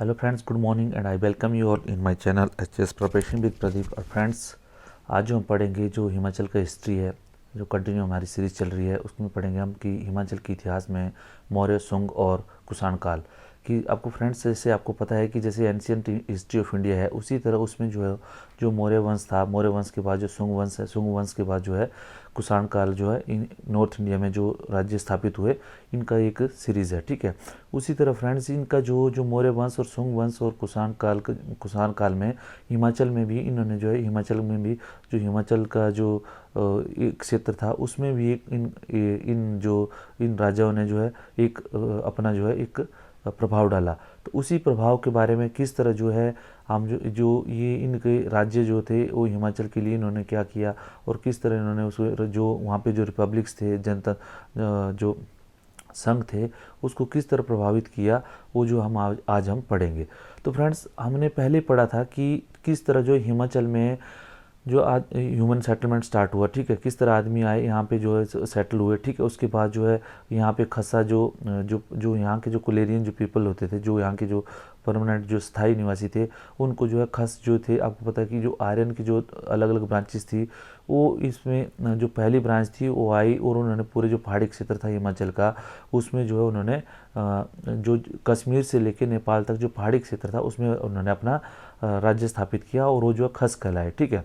Hello friends, good morning and I welcome you all in my channel HS preparation with Pradeep. और friends, आज जो हम पढ़ेंगे जो हिमाचल का हिस्ट्री है, जो कंटिन्यू हमारी सीरीज़ चल रही है, उसमें पढ़ेंगे हम कि हिमाचल के इतिहास में मौर्य, शुंग और कुषाण काल कि आपको फ्रेंड्स जैसे आपको पता है कि जैसे एंशियंट हिस्ट्री ऑफ इंडिया है, उसी तरह उसमें जो है जो मौर्य वंश था, मौर्य वंश के बाद जो शुंग वंश है, शुंग वंश के बाद जो है कुषाण काल जो है इन नॉर्थ इंडिया में जो राज्य स्थापित हुए, इनका एक सीरीज़ है। ठीक है, उसी तरह फ्रेंड्स इनका जो जो मौर्य वंश और शुंग वंश और कुषाण काल में हिमाचल में भी इन्होंने जो है हिमाचल में भी जो हिमाचल का जो एक क्षेत्र था, उसमें भी एक इन राजाओं ने जो है एक अपना जो है एक प्रभाव डाला। तो उसी प्रभाव के बारे में किस तरह जो है हम जो ये इनके राज्य जो थे वो हिमाचल के लिए इन्होंने क्या किया और किस तरह इन्होंने उस जो वहाँ पे जो रिपब्लिक्स थे, जनता जो संघ थे, उसको किस तरह प्रभावित किया, वो जो हम आज हम पढ़ेंगे। तो फ्रेंड्स, हमने पहले पढ़ा था कि किस तरह जो हिमाचल में जो आज ह्यूमन सेटलमेंट स्टार्ट हुआ। ठीक है, किस तरह आदमी आए यहाँ पे जो है सेटल हुए। ठीक है, उसके बाद जो है यहाँ पे खसा जो यहाँ के जो कुलेरियन जो पीपल होते थे, जो यहाँ के जो परमानेंट जो स्थायी निवासी थे, उनको जो है खस जो थे, आपको पता है कि जो आर्यन की जो अलग अलग ब्रांचेस थी, वो इसमें जो पहली ब्रांच थी वो आई और उन्होंने पूरे जो पहाड़ी क्षेत्र था हिमाचल का, उसमें जो है उन्होंने जो कश्मीर से लेकर नेपाल तक जो पहाड़ी क्षेत्र था उसमें उन्होंने अपना राज्य स्थापित किया और वो जो है खस कहलाए। ठीक है,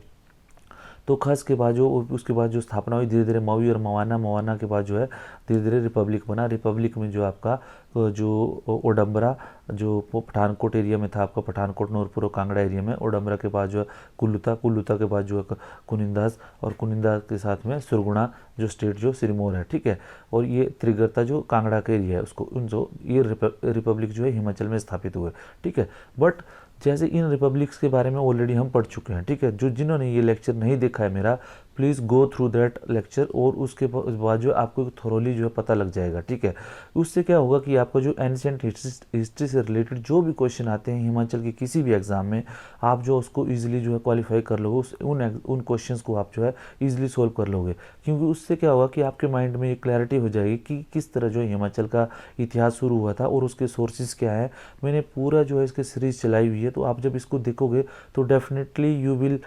तो खस के बाद जो उसके बाद जो स्थापना हुई, धीरे धीरे मवी और मवाना के बाद जो है धीरे धीरे रिपब्लिक बना। रिपब्लिक में जो आपका जो ओडम्बरा जो पठानकोट एरिया में था, आपका पठानकोट, नूरपुर और कांगड़ा एरिया में, ओडम्बरा के बाद जो है कुल्लुता के बाद जो है कुनिंदास, और कुनिंदा के साथ में सुरगुणा जो स्टेट जो सिरमौर है। ठीक है, और ये त्रिगर्ता जो कांगड़ा का एरिया है, उसको जो ये रिपब्लिक जो है हिमाचल में स्थापित हुए। ठीक है, बट जैसे इन रिपब्लिक्स के बारे में ऑलरेडी हम पढ़ चुके हैं। ठीक है, जो जिन्होंने ये लेक्चर नहीं देखा है मेरा, please go through that lecture और उसके बाद जो आपको थोरोली जो है पता लग जाएगा। ठीक है, उससे क्या होगा कि आपको जो एंशिएंट हिस्ट्री से रिलेटेड जो भी क्वेश्चन आते हैं हिमाचल के किसी भी एग्जाम में, आप जो उसको ईजिली जो है क्वालिफाई कर लोगे, उन क्वेश्चंस को आप जो है ईजिली सोल्व कर लोगे। क्योंकि उससे क्या होगा कि आपके माइंड में एक क्लैरिटी हो जाएगी कि किस तरह जो हिमाचल का इतिहास शुरू हुआ था और उसके सोर्सेज क्या है। मैंने पूरा जो है इसके सीरीज चलाई हुई है, तो आप जब इसको देखोगे तो definitely you will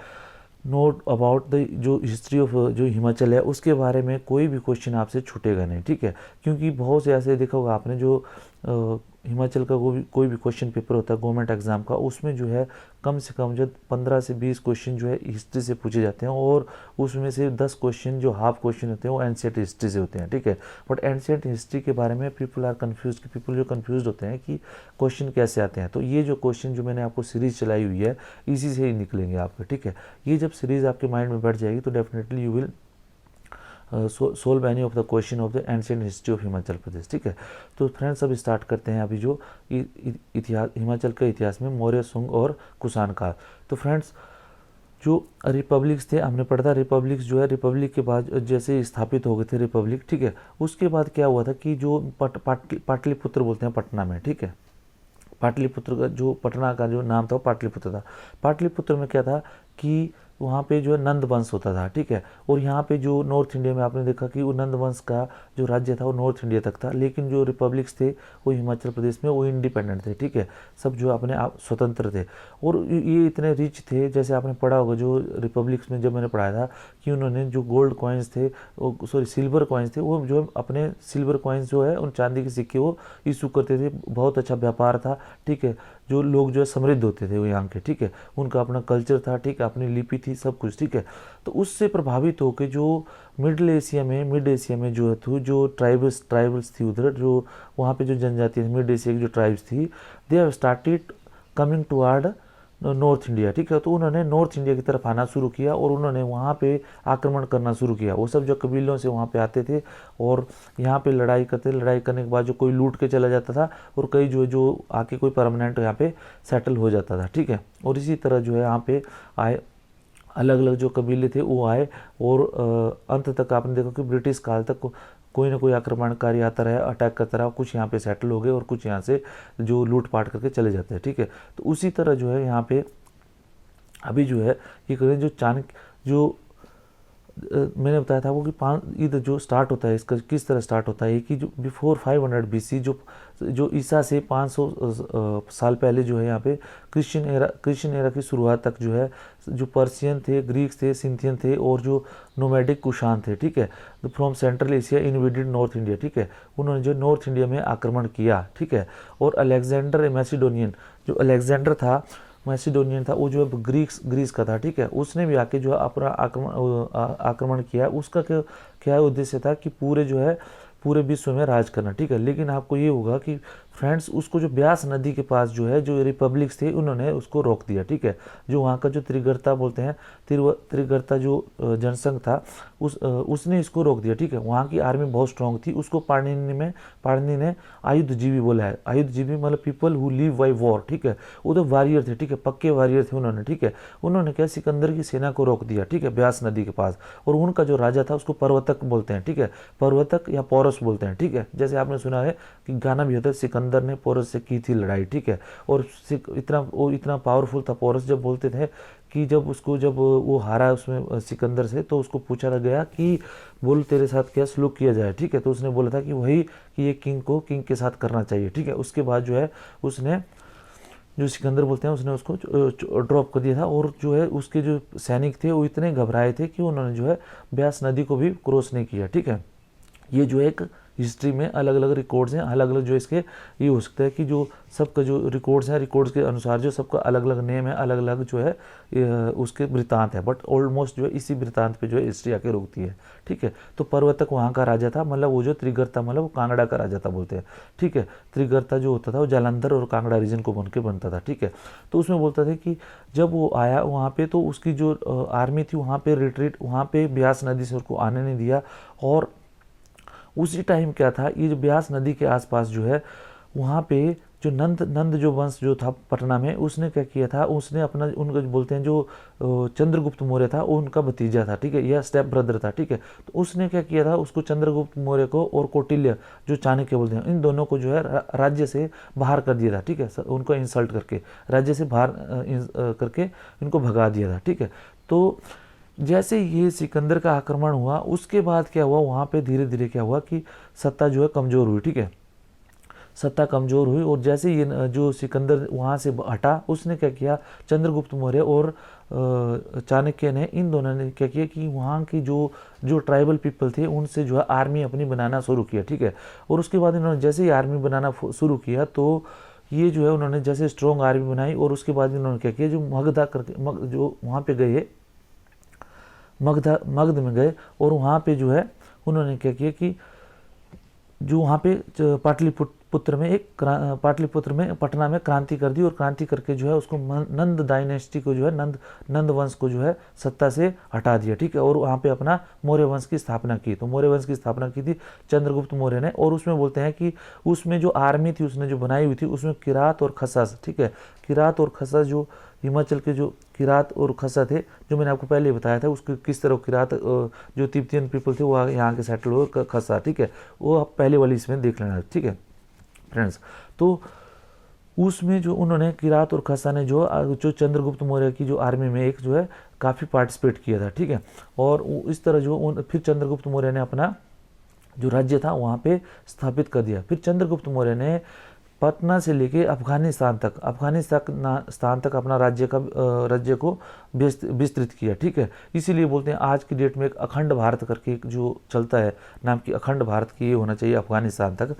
note about the जो हिस्ट्री ऑफ जो हिमाचल है, उसके बारे में कोई भी क्वेश्चन आपसे छूटेगा नहीं। ठीक है, क्योंकि बहुत से ऐसे देखा होगा आपने जो हिमाचल का कोई भी क्वेश्चन पेपर होता है गवर्नमेंट एग्जाम का, उसमें जो है कम से कम जो 15 से 20 क्वेश्चन जो है हिस्ट्री से पूछे जाते हैं और उसमें से 10 क्वेश्चन जो हाफ क्वेश्चन होते हैं वो एंशिएंट हिस्ट्री से होते हैं। ठीक है, बट एंशिएंट हिस्ट्री के बारे में पीपल जो कन्फ्यूज होते हैं कि क्वेश्चन कैसे आते हैं। तो ये जो क्वेश्चन जो मैंने आपको सीरीज चलाई हुई है, इसी से ही निकलेंगे आपके। ठीक है, ये जब सीरीज आपके माइंड में बैठ जाएगी तो definitely you will solve any of the question of the ancient history of Himachal Pradesh. ठीक है, तो फ्रेंड्स अब स्टार्ट करते हैं अभी जो इतिहास हिमाचल के इतिहास में मौर्य, शुंग और कुषाण काल। तो फ्रेंड्स, जो रिपब्लिक्स थे हमने पढ़ा था, रिपब्लिक्स जो है रिपब्लिक के बाद जैसे स्थापित हो गए थे रिपब्लिक। ठीक है, उसके बाद क्या हुआ था कि जो पाटलिपुत्र बोलते हैं पटना में। ठीक है, पाटलिपुत्र का जो पटना का जो नाम था वो पाटलिपुत्र था। पाटलिपुत्र में क्या था कि वहाँ पे जो है नंद वंश होता था। ठीक है, और यहाँ पे जो नॉर्थ इंडिया में आपने देखा कि वो नंद वंश का जो राज्य था वो नॉर्थ इंडिया तक था, लेकिन जो रिपब्लिक्स थे वो हिमाचल प्रदेश में वो इंडिपेंडेंट थे। ठीक है, सब जो अपने आप स्वतंत्र थे और ये इतने रिच थे। जैसे आपने पढ़ा होगा जो रिपब्लिक्स में जब मैंने पढ़ाया था कि उन्होंने जो गोल्ड कॉइन्स थे, सिल्वर कॉइन्स थे, वो जो अपने सिल्वर कॉइन्स जो है उन चांदी के सिक्के वो इशू करते थे। बहुत अच्छा व्यापार था। ठीक है, जो लोग जो है समृद्ध होते थे वो यहाँ के। ठीक है, उनका अपना कल्चर था। ठीक है, अपनी लिपि थी, सब कुछ। ठीक है, तो उससे प्रभावित होकर जो मिड एशिया में जो है जो ट्राइबल्स थी उधर, जो वहाँ पे जो जनजाति मिड एशिया की जो ट्राइब्स थी, they have started coming toward north India. ठीक है, तो उन्होंने नॉर्थ इंडिया की तरफ आना शुरू किया और उन्होंने वहाँ पे आक्रमण करना शुरू किया। वो सब जो कबीलों से वहाँ पे आते थे और यहाँ पे लड़ाई करने के बाद जो कोई लूट के चला जाता था और कई जो आके कोई परमानेंट यहाँ पे सेटल हो जाता था। ठीक है, और इसी तरह जो है यहाँ पे आए अलग अलग जो कबीले थे वो आए और अंत तक आपने देखा कि ब्रिटिश काल तक कोई ना कोई आक्रमणकारी आता रहा, अटैक करता रहा। कुछ यहाँ पे सेटल हो गए और कुछ यहाँ से जो लूटपाट करके चले जाते हैं। ठीक है, तो उसी तरह जो है यहाँ पे अभी जो है ये करें जो चाणक्य जो मैंने बताया था वो कि इधर जो स्टार्ट होता है, इसका किस तरह स्टार्ट होता है कि जो बिफोर 500 BC जो जो ईसा से 500 साल पहले जो है यहाँ पे क्रिश्चियन एरा की शुरुआत तक जो है जो पर्शियन थे, ग्रीक्स थे, सिंथियन थे और जो नोमैडिक कुषाण थे, ठीक है, तो from central Asia invaded north India, ठीक है, उन्होंने जो नॉर्थ इंडिया में आक्रमण किया, ठीक है। और अलेक्जेंडर मैसिडोनियन, जो अलेक्जेंडर था मैसिडोनियन था, वो जो है ग्रीस का था, ठीक है, उसने भी आके जो है अपना आक्रमण किया। उसका क्या उद्देश्य था कि पूरे विश्व में राज करना, ठीक है। लेकिन आपको ये होगा कि फ्रेंड्स उसको जो ब्यास नदी के पास जो है जो रिपब्लिक्स थे उन्होंने उसको रोक दिया, ठीक है। जो वहाँ का जो त्रिगर्ता बोलते हैं, त्रिगर्ता जो जनसंघ था उसने इसको रोक दिया, ठीक है। वहाँ की आर्मी बहुत स्ट्रांग थी। उसको पाणिनि ने आयुधजीवी बोला है। आयुधजीवी मतलब people who live by war, ठीक है। वो तो वॉरियर थे, ठीक है, पक्के वॉरियर थे उन्होंने, ठीक है। उन्होंने क्या सिकंदर की सेना को रोक दिया, ठीक है, ब्यास नदी के पास। और उनका जो राजा था उसको पर्वतक बोलते हैं, ठीक है, पर्वतक या पौरस बोलते हैं, ठीक है। जैसे आपने सुना है कि गाना भी होता है सिकंदर ने पोरस से की थी लड़ाई, ठीक है। और इतना पावरफुल था पोरस, जब बोलते थे कि जब वो हारा उसमें सिकंदर से, तो उसको पूछा गया कि बोल तेरे साथ क्या सलूक किया जाए, ठीक है। तो उसने बोला था कि वही कि ये किंग के साथ करना चाहिए, ठीक है। उसके बाद जो है उसने जो सिकंदर बोलते हैं उसने उसको ड्रॉप कर दिया था। और जो है उसके जो सैनिक थे वो इतने घबराए थे कि उन्होंने जो है ब्यास नदी को भी क्रॉस नहीं किया, ठीक है। ये जो एक हिस्ट्री में अलग अलग रिकॉर्ड्स हैं, अलग अलग जो इसके ये हो सकता है कि जो सबका जो रिकॉर्ड्स हैं, रिकॉर्ड्स के अनुसार जो सबका अलग अलग नेम है, अलग अलग जो है उसके वृत्तांत है, बट ऑलमोस्ट जो है इसी वृत्तांत पे जो है हिस्ट्री आके रोकती है, ठीक है। तो पर्वतक वहाँ का राजा था, मतलब वो जो त्रिगर्ता मतलब वो कांगड़ा का राजा था बोलते हैं, ठीक है। त्रिगर्ता जो होता था वो जालंधर और कांगड़ा रीजन को बनता था, ठीक है। तो उसमें बोलता था कि जब वो आया वहाँ पे तो उसकी जो आर्मी थी वहाँ पे रिट्रीट, वहाँ पे ब्यास नदी से उसको आने नहीं दिया। और उसी टाइम क्या था, ये जो ब्यास नदी के आसपास जो है वहाँ पे जो नंद जो वंश जो था पटना में, उसने क्या किया था, उसने अपना उनका जो बोलते हैं जो चंद्रगुप्त मौर्य था उनका भतीजा था, ठीक है, या स्टेप ब्रदर था, ठीक है। तो उसने क्या किया था, उसको चंद्रगुप्त मौर्य को और कौटिल्य जो चाणक्य बोलते हैं, इन दोनों को जो है राज्य से बाहर कर दिया था, ठीक है। उनको इंसल्ट करके राज्य से बाहर करके इनको भगा दिया था, ठीक है। तो जैसे ये सिकंदर का आक्रमण हुआ उसके बाद क्या हुआ, वहाँ पे धीरे धीरे क्या हुआ कि सत्ता जो है कमज़ोर हुई, ठीक है, सत्ता कमज़ोर हुई। और जैसे ये जो सिकंदर वहाँ से हटा, उसने क्या किया, चंद्रगुप्त मौर्य और चाणक्य ने, इन दोनों ने क्या किया कि वहाँ की जो ट्राइबल पीपल थे उनसे जो है आर्मी अपनी बनाना शुरू किया, ठीक है। और उसके बाद इन्होंने जैसे ही आर्मी बनाना शुरू किया तो ये जो है उन्होंने जैसे स्ट्रॉन्ग आर्मी बनाई। और उसके बाद इन्होंने क्या किया, जो मगधा करके जो वहाँ पे गए, मगध में गए और वहाँ पे जो है उन्होंने क्या किया कि जो वहाँ पे पाटलिपुत्र में पटना में क्रांति कर दी। और क्रांति करके जो है उसको नंद डायनेस्टी को जो है नंद वंश को जो है सत्ता से हटा दिया, ठीक है। और वहाँ पे अपना मौर्य वंश की स्थापना की। तो मौर्य वंश की स्थापना की थी चंद्रगुप्त मौर्य ने। और उसमें बोलते हैं कि उसमें जो आर्मी थी उसने जो बनाई हुई थी उसमें किरात और खसस, ठीक है, किरात और खसस जो हिमाचल के जो किरात और खसा थे, जो मैंने आपको पहले बताया था, उसके किस तरह किरात जो तिब्बतियन पीपल थे वो यहाँ के सेटल हुए, खसा, ठीक है, वो आप पहले वाली इसमें देख लेना, ठीक है फ्रेंड्स। तो उसमें जो उन्होंने किरात और खसा ने जो चंद्रगुप्त मौर्य की जो आर्मी में एक जो है काफ़ी पार्टिसिपेट किया था, ठीक है। और इस तरह जो फिर चंद्रगुप्त मौर्य ने अपना जो राज्य था वहाँ पे स्थापित कर दिया। फिर चंद्रगुप्त मौर्य ने पटना से लेके अफगानिस्तान तक अपना राज्य को विस्तृत किया, ठीक है। इसीलिए बोलते हैं आज की डेट में एक अखंड भारत करके एक जो चलता है नाम की, अखंड भारत की ये होना चाहिए अफगानिस्तान तक,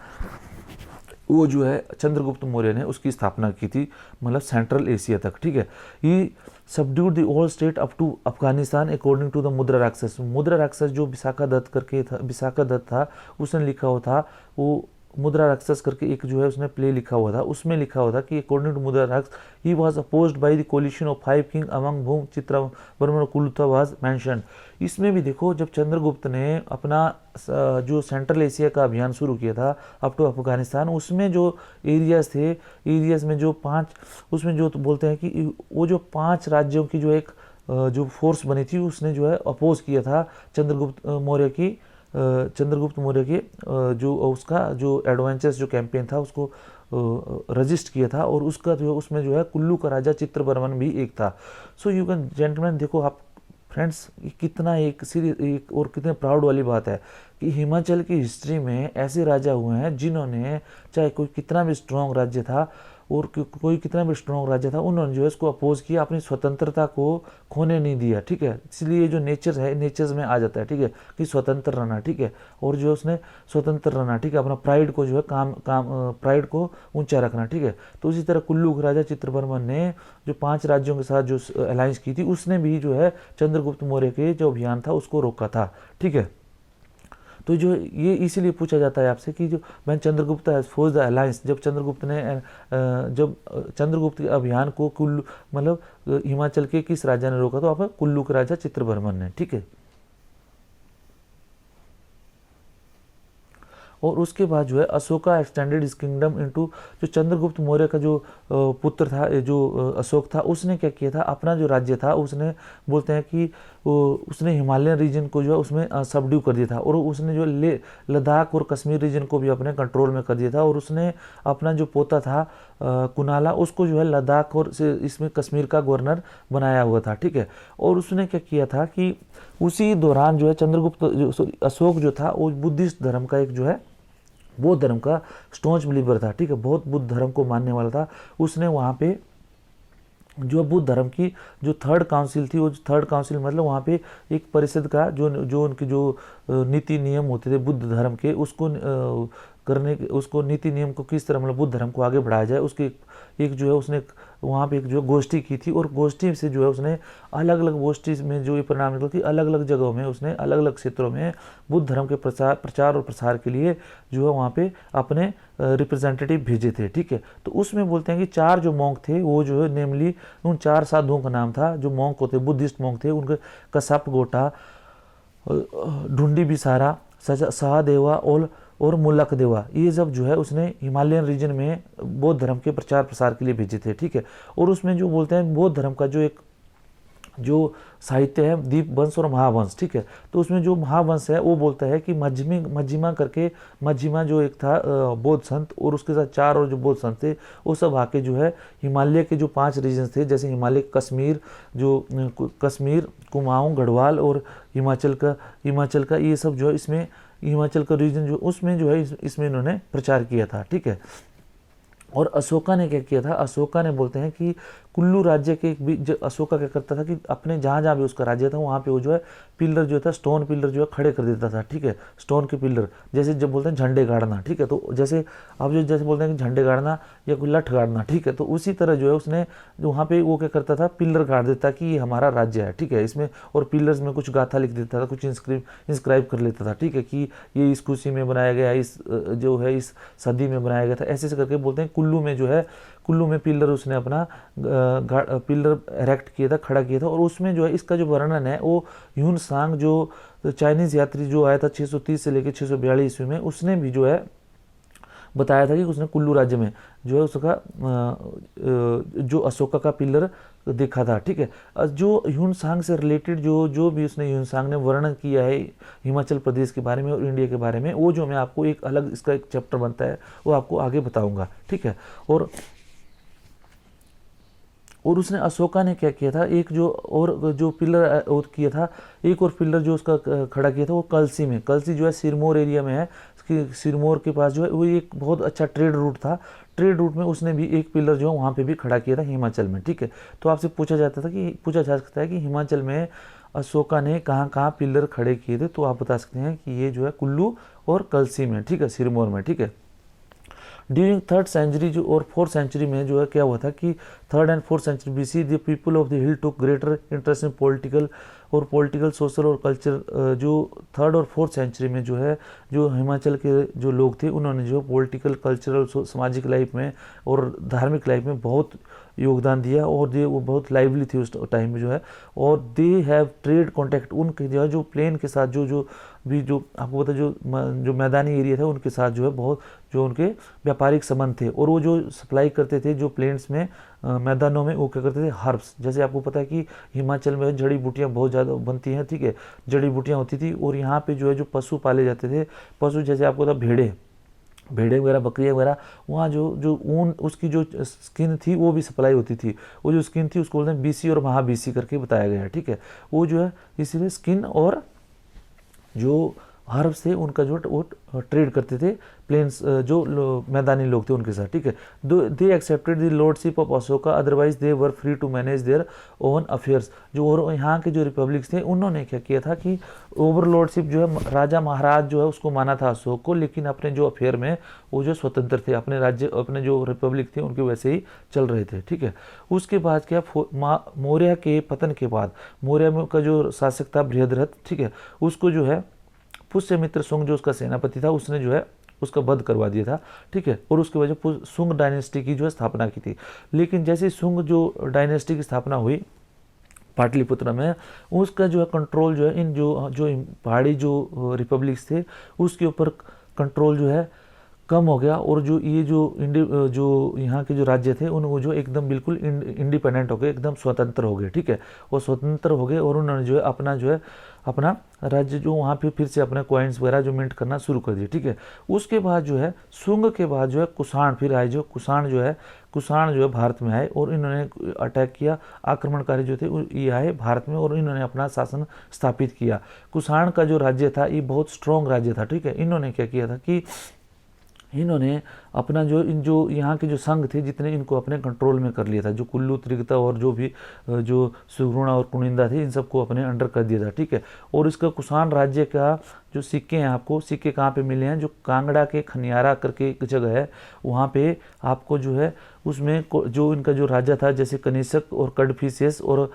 वो जो है चंद्रगुप्त मौर्य ने उसकी स्थापना की थी, मतलब सेंट्रल एशिया तक, ठीक है। He subdued the all state up to Afghanistan according to the Mudra Rakshasa. मुद्रा राक्षस जो विशाखा दत्त था उसने लिखा हुआ था, वो मुद्रा राक्षस करके एक जो है उसने प्ले लिखा हुआ था, उसमें लिखा हुआ था कि अकॉर्डिंग टू मुद्रा राक्षस he was opposed by the collision of 5 king among Bhoom चित्रवर्मन कुलुता was mentioned. इसमें भी देखो जब चंद्रगुप्त ने अपना जो सेंट्रल एशिया का अभियान शुरू किया था अप टू अफगानिस्तान, उसमें जो एरियाज में जो 5, उसमें जो बोलते हैं कि वो जो 5 राज्यों की जो एक जो फोर्स बनी थी उसने जो है अपोज किया था चंद्रगुप्त मौर्य के जो उसका जो एडवेंचर्स जो कैंपेन था उसको रजिस्ट किया था। और उसका जो उसमें जो है कुल्लू का राजा चित्रवर्मन भी एक था। सो यू कैन जेंटलमैन देखो आप फ्रेंड्स, कितना एक सीरियस एक और कितने प्राउड वाली बात है कि हिमाचल की हिस्ट्री में ऐसे राजा हुए हैं जिन्होंने, चाहे कोई कितना भी स्ट्रॉन्ग राज्य था और कोई कितना भी स्ट्रॉन्ग राज्य था, उन्होंने जो है इसको अपोज किया, अपनी स्वतंत्रता को खोने नहीं दिया, ठीक है। इसलिए जो नेचर है, नेचर्स में आ जाता है, ठीक है, कि स्वतंत्र रहना, ठीक है, और जो उसने स्वतंत्र रहना, ठीक है, अपना प्राइड को जो है प्राइड को ऊंचा रखना, ठीक है। तो उसी तरह कुल्लू के राजा चित्रवर्मन ने जो 5 राज्यों के साथ जो अलायंस की थी, उसने भी जो है चंद्रगुप्त मौर्य के जो अभियान था उसको रोका था, ठीक है। तो जो ये इसीलिए पूछा जाता है आपसे कि जो man Chandragupta has force the alliance, जब चंद्रगुप्त के अभियान को कुल्लू मतलब हिमाचल के किस राजा ने रोका, तो आप कुल्लू के राजा चित्रवर्मन ने, ठीक है। और उसके बाद जो है Ashoka extended his kingdom into, जो चंद्रगुप्त मौर्य का जो पुत्र था, जो अशोक था, उसने क्या किया था, अपना जो राज्य था उसने, बोलते हैं कि उसने हिमालयन रीजन को जो है उसमें सबड्यू कर दिया था, और उसने जो लद्दाख और कश्मीर रीजन को भी अपने कंट्रोल में कर दिया था, और उसने अपना जो पोता था कुनाला, उसको जो है लद्दाख और इसमें कश्मीर का गवर्नर बनाया हुआ था, ठीक है। और उसने क्या किया था कि उसी दौरान जो है चंद्रगुप्त अशोक जो था वो बुद्धिस्ट धर्म का एक जो है बौद्ध धर्म का स्टोन्च बिलीवर था, ठीक है, बहुत बुद्ध धर्म को मानने वाला था। उसने वहाँ पे जो बुद्ध धर्म की जो थर्ड काउंसिल थी, वो थर्ड काउंसिल मतलब वहाँ पे एक परिषद का जो उनके जो नीति नियम होते थे बुद्ध धर्म के, उसको उसको नीति नियम को किस तरह मतलब बुद्ध धर्म को आगे बढ़ाया जाए, उसकी एक जो है उसने वहाँ पे एक जो गोष्ठी की थी, और गोष्ठी से जो है उसने अलग अलग गोष्ठी में जो ये परिणाम निकला थी, अलग अलग जगहों में उसने अलग अलग क्षेत्रों में बुद्ध धर्म के प्रचार और प्रसार के लिए जो है वहाँ पे अपने रिप्रेजेंटेटिव भेजे थे, ठीक है। तो उसमें बोलते हैं कि 4 जो मोंक थे, वो जो है नेमली उन 4 साधुओं का नाम था, जो मोंक होते बुद्धिस्ट मोंक थे, उनके कसाप गोटा, ढूंढी बिसारा, सहदेवा और मुल्लक देवा, ये सब जो है उसने हिमालयन रीजन में बौद्ध धर्म के प्रचार प्रसार के लिए भेजे थे, ठीक है। और उसमें जो बोलते हैं बौद्ध धर्म का जो एक जो साहित्य है दीप वंश और महावंश, ठीक है। तो उसमें जो महावंश है वो बोलता है कि मज्जिमा करके, मज्जिमा जो एक था बौद्ध संत, और उसके साथ 4 और जो बौद्ध संत थे, वो सब आके जो है हिमालय के जो 5 रीजन थे, जैसे हिमालय कश्मीर, जो कश्मीर, कुमाऊं, गढ़वाल और हिमाचल का ये सब जो है इसमें हिमाचल का रीजन जो उसमें जो है इसमें इन्होंने प्रचार किया था, ठीक है। और अशोका ने क्या किया था, अशोका ने बोलते हैं कि कुल्लू राज्य के जो अशोका क्या करता था कि अपने जहाँ जहाँ भी उसका राज्य था वहाँ पे वो जो है पिलर जो था, स्टोन पिलर जो है खड़े कर देता था, ठीक है। स्टोन के पिलर, जैसे जब बोलते हैं झंडे गाड़ना, ठीक है, तो जैसे आप जो जैसे बोलते हैं कि झंडे गाड़ना या कोई लठ गाड़ना, ठीक है, तो उसी तरह जो है उसने जो वहाँ पे वो क्या करता था, पिलर गाड़ देता कि ये हमारा राज्य है, ठीक है, इसमें, और पिलर्स में कुछ गाथा लिख देता था, कुछ इंस्क्राइब कर लेता था, ठीक है, कि ये इस कुशी में बनाया गया, इस जो है इस सदी में बनाया गया था, ऐसे करके बोलते हैं। कुल्लू में जो है कुल्लू में पिलर उसने अपना पिलर इरेक्ट किया था, खड़ा किया था, और उसमें जो है इसका जो वर्णन है वो ह्यून सांग जो चाइनीज यात्री जो आया था 630 से लेकर 642 ईस्वी में, उसने भी जो है बताया था कि उसने कुल्लू राज्य में जो है उसका जो अशोका का पिलर देखा था, ठीक है। जो ह्यून सांग से रिलेटेड जो भी उसने ह्यून सांग ने वर्णन किया है हिमाचल प्रदेश के बारे में और इंडिया के बारे में, वो जो मैं आपको एक अलग इसका एक चैप्टर बनता है वो आपको आगे बताऊंगा, ठीक है। और उसने अशोका ने क्या किया था, एक जो पिलर और किया था, एक और पिलर जो उसका खड़ा किया था वो कलसी में, कलसी जो है सिरमौर एरिया में है, सिरमौर के पास जो है वो एक बहुत अच्छा ट्रेड रूट था, ट्रेड रूट में उसने भी एक पिलर जो है वहाँ पे भी खड़ा किया था हिमाचल में, ठीक है। तो आपसे पूछा जा सकता है कि हिमाचल में अशोका ने कहाँ कहाँ पिलर खड़े किए थे, तो आप बता सकते हैं कि ये जो है कुल्लू और कलसी में, ठीक है, सिरमौर में, ठीक है। ड्यूरिंग 3rd सेंचुरी जो और 4th सेंचुरी में जो है क्या हुआ था कि 3rd and 4th century BC the people of the hill took greater interest in political social और कल्चर। जो 3rd और 4th सेंचुरी में जो है जो हिमाचल के जो लोग थे उन्होंने जो पॉलिटिकल, कल्चरल, सामाजिक लाइफ में और धार्मिक लाइफ में बहुत योगदान दिया, और वो बहुत लाइवली थी उस टाइम में जो है, और दे हैव ट्रेड कॉन्टैक्ट, उनके जो प्लेन के साथ जो आपको पता जो मैदानी एरिया था उनके साथ जो है बहुत जो उनके व्यापारिक संबंध थे, और वो जो सप्लाई करते थे जो प्लेन्स में मैदानों में, वो क्या करते थे हर्ब्स, जैसे आपको पता है कि हिमाचल में जड़ी बूटियाँ बहुत ज़्यादा बनती हैं, ठीक है, जड़ी बूटियाँ होती थी, और यहाँ पे जो है जो पशु पाले जाते थे, पशु जैसे आपको पता भेड़े वगैरह, बकरियाँ वगैरह, वहाँ जो ऊन उसकी जो स्किन थी वो भी सप्लाई होती थी, वो जो स्किन थी उसको बोलते हैं BC और महाBC करके बताया गया है, ठीक है। वो जो है इसीलिए स्किन और जो हर्ब से उनका जो वो ट्रेड करते थे, प्लेन्स जो मैदानी लोग थे उनके साथ, ठीक है। They accepted the lordship of Ashoka, otherwise they were free to manage their own affairs. जो और यहाँ के जो रिपब्लिक्स थे उन्होंने क्या किया था कि ओवरलॉर्डशिप जो है राजा महाराज जो है उसको माना था अशोक को, लेकिन अपने जो अफेयर में वो जो स्वतंत्र थे, अपने राज्य अपने जो रिपब्लिक थे उनके वैसे ही चल रहे थे, ठीक है। उसके बाद क्या, मौर्य के पतन के बाद मौर्य का जो शासक था बृहद्रथ, ठीक है, उसको जो है पुष्यमित्र शुंग जो उसका सेनापति था उसने जो है उसका वध करवा दिया था, ठीक है। और उसकी वजह शुंग डायनेस्टी की जो है स्थापना की थी। लेकिन जैसे शुंग जो डायनेस्टी की स्थापना हुई पाटलिपुत्र में, उसका जो है कंट्रोल जो है इन जो जो पहाड़ी जो रिपब्लिक्स थे उसके ऊपर कंट्रोल जो है कम हो गया। और जो ये जो यहाँ के जो राज्य थे उनको जो एकदम बिल्कुल इंडिपेंडेंट हो गए, एकदम स्वतंत्र हो गए, ठीक है। वो स्वतंत्र हो गए और उन्होंने जो है अपना राज्य जो वहाँ पे फिर से अपने कॉइन्स वगैरह जो मिंट करना शुरू कर दिए, ठीक है। उसके बाद जो है शुंग के बाद जो है कुषाण फिर आए, जो कुषाण जो है भारत में आए और इन्होंने अटैक किया, आक्रमणकारी जो थे ये आए भारत में और इन्होंने अपना शासन स्थापित किया। कुषाण का जो राज्य था ये बहुत स्ट्रॉन्ग राज्य था, ठीक है। इन्होंने क्या किया था कि इन्होंने अपना जो यहाँ के जो संघ थे जितने इनको अपने कंट्रोल में कर लिया था, जो कुल्लू त्रिगता और जो भी जो सुगुणा और कुनिंदा थे इन सबको अपने अंडर कर दिया था, ठीक है। और इसका कुषाण राज्य का जो सिक्के हैं, आपको सिक्के कहाँ पे मिले हैं, जो कांगड़ा के खनियारा करके एक जगह है वहाँ पे आपको जो है उसमें जो इनका जो राजा था जैसे कनिष्क और कडफिसेस और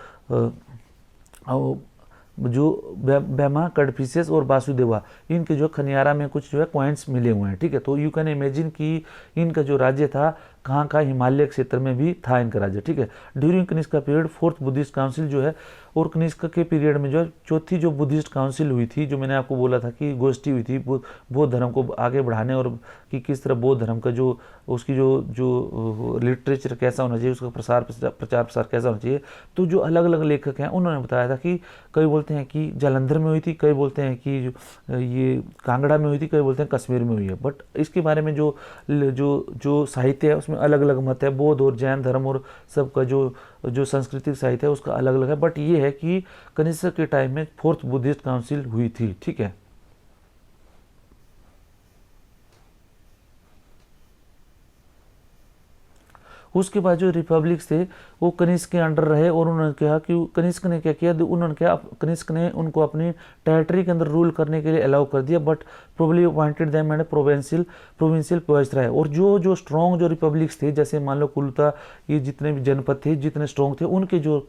जो बेमा कडफिसेस और वासुदेवा, इनके जो खनियारा में कुछ जो है कॉइन्स मिले हुए हैं, ठीक है। तो यू कैन इमेजिन कि इनका जो राज्य था कहाँ का हिमालय क्षेत्र में भी था इनका राज्य, ठीक है। During Kanishka period fourth Buddhist council जो है, और कनिष्का के पीरियड में जो चौथी जो बुद्धिस्ट काउंसिल हुई थी, जो मैंने आपको बोला था कि गोष्ठी हुई थी बौद्ध धर्म को आगे बढ़ाने और कि किस तरह बौद्ध धर्म का जो उसकी जो लिटरेचर कैसा होना चाहिए, उसका प्रचार प्रसार कैसा होना चाहिए। तो जो अलग अलग लेखक हैं उन्होंने बताया था कि कई बोलते हैं कि जालंधर में हुई थी, कई बोलते हैं कि ये कांगड़ा में हुई थी, कई बोलते हैं कश्मीर में हुई है। बट इसके बारे में जो साहित्य है उसमें अलग अलग मत है, बौद्ध और जैन धर्म और सबका जो सांस्कृतिक साहित्य है उसका अलग अलग है। बट ये है कि कनिष्क के टाइम में फोर्थ बुद्धिस्ट काउंसिल हुई थी, ठीक है। उसके बाद जो रिपब्लिक्स थे वो कनिष्क के अंडर रहे और उन्होंने कहा कि कनिष्क ने क्या किया, उन्होंने क्या कनिष्क ने उनको अपनी टेरिटरी के अंदर रूल करने के लिए अलाउ कर दिया, but probably appointed them and provincial viceroy. और जो स्ट्रॉन्ग जो रिपब्लिक्स थे, जैसे मान लो कुलता, ये जितने भी जनपद थे जितने स्ट्रॉन्ग थे, उनके जो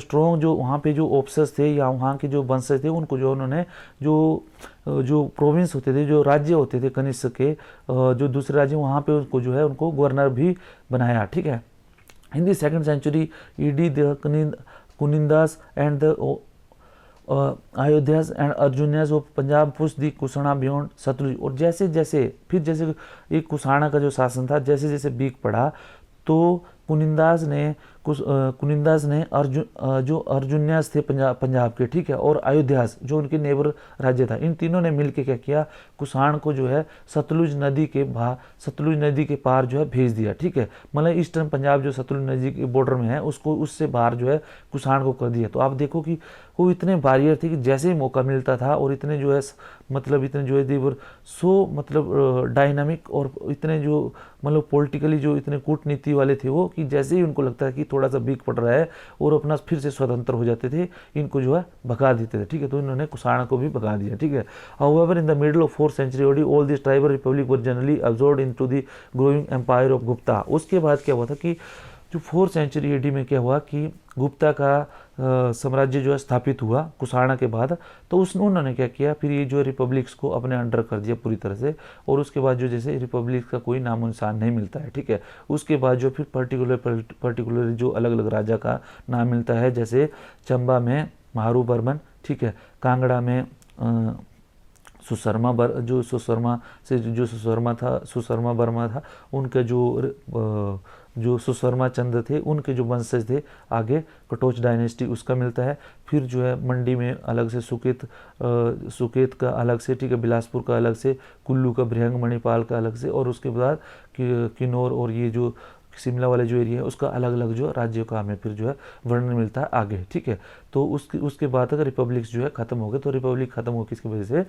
स्ट्रॉन्ग जो वहाँ पे जो ऑफिसर्स थे या वहाँ के जो वंशज थे उनको जो उन्होंने जो प्रोविंस होते थे, जो राज्य होते थे कनिष्क के, जो दूसरे राज्य वहाँ पे उनको जो है उनको गवर्नर भी बनाया, ठीक है। In the second century AD the Kunindas and the Ayodhyas and Arjunayas of Punjab push the Kushana beyond Sutlej. और जैसे जैसे एक कुषाणा का जो शासन था जैसे जैसे बीक पड़ा तो कुनिंदास ने जो अर्जुन्यास थे पंजाब के, ठीक है, और अयोध्यास जो उनके नेबर राज्य था, इन तीनों ने मिलकर क्या किया, कुषाण को जो है सतलुज नदी के पार जो है भेज दिया, ठीक है। मतलब ईस्टर्न पंजाब जो सतलुज नदी के बॉर्डर में है उसको उससे बाहर जो है कुषाण को कर दिया। तो आप देखो कि वो इतने बैरियर थे कि जैसे ही मौका मिलता था और इतने जो है देवर सो मतलब डायनामिक और इतने जो मतलब पॉलिटिकली जो इतने कूटनीति वाले थे वो, कि जैसे ही उनको लगता है कि थोड़ा सा बीक पड़ रहा है और अपना फिर से स्वतंत्र हो जाते थे, इनको जो है भगा देते थे, ठीक है। तो इन्होंने कुषाण को भी भगा दिया, ठीक है। However in the middle of 4th century OD all this tribal republic were generally absorbed into the growing empire of Gupta. उसके बाद क्या हुआ था कि जो 4th century AD में क्या हुआ कि गुप्ता का साम्राज्य जो है स्थापित हुआ कुषाणा के बाद। तो उन्होंने क्या किया, फिर ये जो रिपब्लिक्स को अपने अंडर कर दिया पूरी तरह से, और उसके बाद जो जैसे रिपब्लिक्स का कोई नामो निशान नहीं मिलता है, ठीक है। उसके बाद जो फिर पर्टिकुलर जो अलग अलग राजा का नाम मिलता है, जैसे चंबा में महारू बर्मन, ठीक है, कांगड़ा में सुशर्मा वर्मा था, उनके जो सुशर्मा चंद्र थे उनके जो वंशज थे आगे कटोच डायनेस्टी उसका मिलता है। फिर जो है मंडी में अलग से सुकेत का अलग से, ठीक है, बिलासपुर का अलग से, कुल्लू का बृहंग मणिपाल का अलग से, और उसके बाद किन्नौर और ये जो शिमला वाले जो एरिया है उसका अलग अलग जो राज्यों का हमें फिर जो है वर्णन मिलता है आगे, ठीक है। तो उसके बाद अगर रिपब्लिक्स जो है खत्म हो गए, तो रिपब्लिक खत्म हो किसकी वजह से,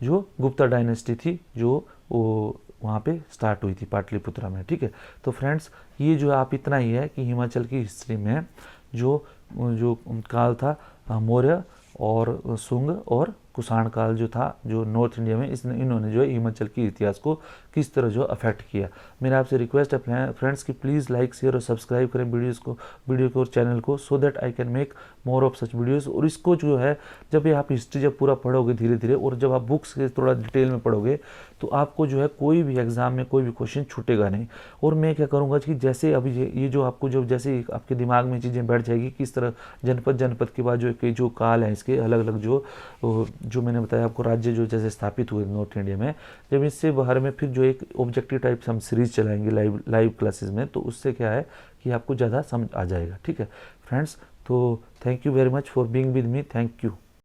जो गुप्ता डायनेस्टी थी जो वो वहाँ पे स्टार्ट हुई थी पाटलिपुत्रा में। ठीक है, तो फ्रेंड्स ये जो आप इतना ही है कि हिमाचल की हिस्ट्री में जो जो काल था मौर्य और शुंग और कुषाण काल जो था जो नॉर्थ इंडिया में, इन्होंने जो है हिमाचल की इतिहास को किस तरह जो अफेक्ट किया। मेरा आपसे रिक्वेस्ट है फ्रेंड्स कि प्लीज़ लाइक शेयर और सब्सक्राइब करें वीडियो को और चैनल को, so that I can make more of such videos. और इसको जो है जब ये आप हिस्ट्री जब पूरा पढ़ोगे धीरे धीरे और जब आप बुक्स के थोड़ा डिटेल में पढ़ोगे तो आपको जो है कोई भी एग्जाम में कोई भी क्वेश्चन छूटेगा नहीं। और मैं क्या करूँगा कि जैसे अभी ये जो आपको जब जैसे आपके दिमाग में चीज़ें बैठ जाएगी किस तरह जनपद के बाद जो काल है इसके अलग अलग जो मैंने बताया आपको राज्य जो जैसे स्थापित हुए नॉर्थ इंडिया में, जब इससे बाहर में फिर जो एक ऑब्जेक्टिव टाइप हम सीरीज चलाएंगे लाइव क्लासेस में, तो उससे क्या है कि आपको ज़्यादा समझ आ जाएगा। ठीक है फ्रेंड्स, तो thank you very much for being with me, thank you.